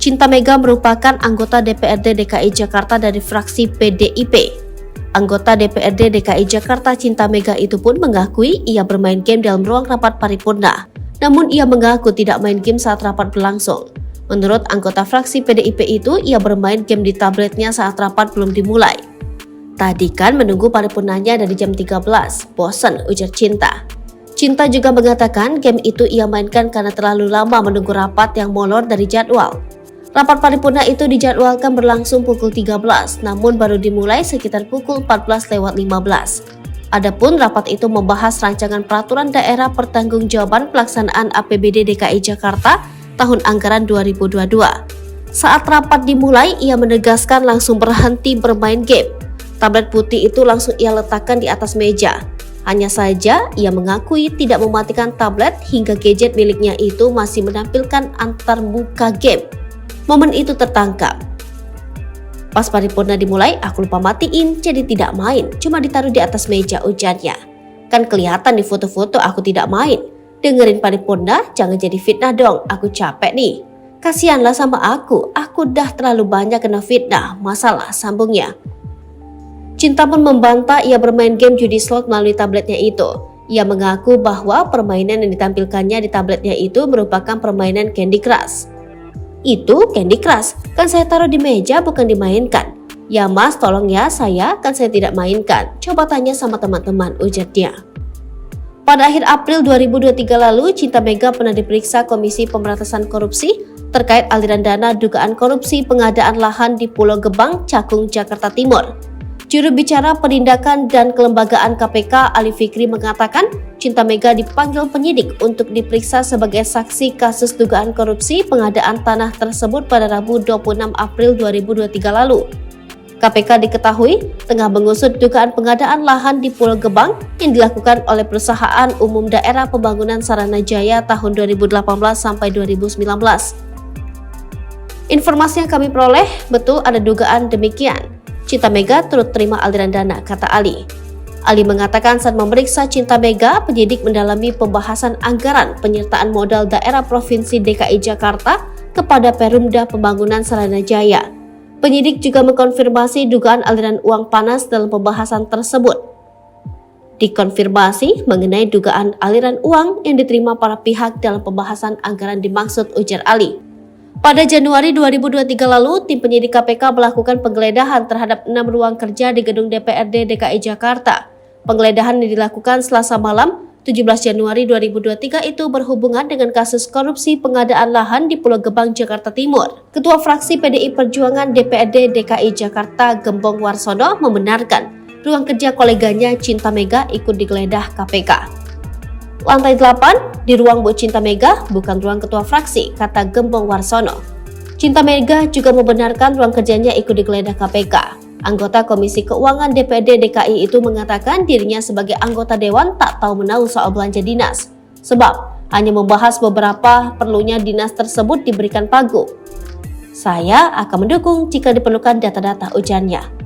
Cinta Mega merupakan anggota DPRD DKI Jakarta dari fraksi PDIP. Anggota DPRD DKI Jakarta Cinta Mega itu pun mengakui ia bermain game dalam ruang rapat paripurna. Namun ia mengaku tidak main game saat rapat berlangsung. Menurut anggota fraksi PDIP itu, ia bermain game di tabletnya saat rapat belum dimulai. Tadi kan menunggu paripurnanya dari jam 13, bosan, ujar Cinta. Cinta juga mengatakan game itu ia mainkan karena terlalu lama menunggu rapat yang molor dari jadwal. Rapat paripurna itu dijadwalkan berlangsung pukul 13, namun baru dimulai sekitar pukul 14:15. Adapun rapat itu membahas rancangan peraturan daerah pertanggungjawaban pelaksanaan APBD DKI Jakarta tahun anggaran 2022. Saat rapat dimulai, ia menegaskan langsung berhenti bermain game. Tablet putih itu langsung ia letakkan di atas meja. Hanya saja, ia mengakui tidak mematikan tablet hingga gadget miliknya itu masih menampilkan antar muka game. Momen itu tertangkap. Pas paripurna dimulai, aku lupa matiin, jadi tidak main, cuma ditaruh di atas meja, ujarnya. Kan kelihatan di foto-foto aku tidak main. Dengerin paripurna, jangan jadi fitnah dong, aku capek nih. Kasihanlah sama aku dah terlalu banyak kena fitnah, masalah, sambungnya. Cinta pun membantah ia bermain game judi slot melalui tabletnya itu. Ia mengaku bahwa permainan yang ditampilkannya di tabletnya itu merupakan permainan Candy Crush. Itu Candy Crush, kan saya taruh di meja bukan dimainkan. Ya mas, tolong ya saya, kan saya tidak mainkan. Coba tanya sama teman-teman, ujarnya. Pada akhir April 2023 lalu, Cinta Mega pernah diperiksa Komisi Pemberantasan Korupsi terkait aliran dana dugaan korupsi pengadaan lahan di Pulau Gebang, Cakung, Jakarta Timur. Juru bicara Penindakan dan Kelembagaan KPK Ali Fikri mengatakan Cinta Mega dipanggil penyidik untuk diperiksa sebagai saksi kasus dugaan korupsi pengadaan tanah tersebut pada Rabu 26 April 2023 lalu. KPK diketahui tengah mengusut dugaan pengadaan lahan di Pulau Gebang yang dilakukan oleh Perusahaan Umum Daerah Pembangunan Saranajaya tahun 2018 sampai 2019. Informasi yang kami peroleh, betul ada dugaan demikian. Cinta Mega turut terima aliran dana, kata Ali. Ali mengatakan saat memeriksa Cinta Mega, penyidik mendalami pembahasan anggaran penyertaan modal daerah Provinsi DKI Jakarta kepada Perumda Pembangunan Saranajaya. Penyidik juga mengkonfirmasi dugaan aliran uang panas dalam pembahasan tersebut. Dikonfirmasi mengenai dugaan aliran uang yang diterima para pihak dalam pembahasan anggaran dimaksud, ujar Ali. Pada Januari 2023 lalu, tim penyidik KPK melakukan penggeledahan terhadap 6 ruang kerja di gedung DPRD DKI Jakarta. Penggeledahan yang dilakukan Selasa malam, 17 Januari 2023 itu berhubungan dengan kasus korupsi pengadaan lahan di Pulau Gebang, Jakarta Timur. Ketua fraksi PDI Perjuangan DPRD DKI Jakarta Gembong Warsono membenarkan ruang kerja koleganya Cinta Mega ikut digeledah KPK. Lantai 8 di ruang Bu Cinta Mega bukan ruang ketua fraksi, kata Gembong Warsono. Cinta Mega juga membenarkan ruang kerjanya ikut digeledah KPK. Anggota Komisi Keuangan DPRD DKI itu mengatakan dirinya sebagai anggota dewan tak tahu menahu soal belanja dinas. Sebab hanya membahas beberapa perlunya dinas tersebut diberikan pagu. Saya akan mendukung jika diperlukan data-data, ujarnya.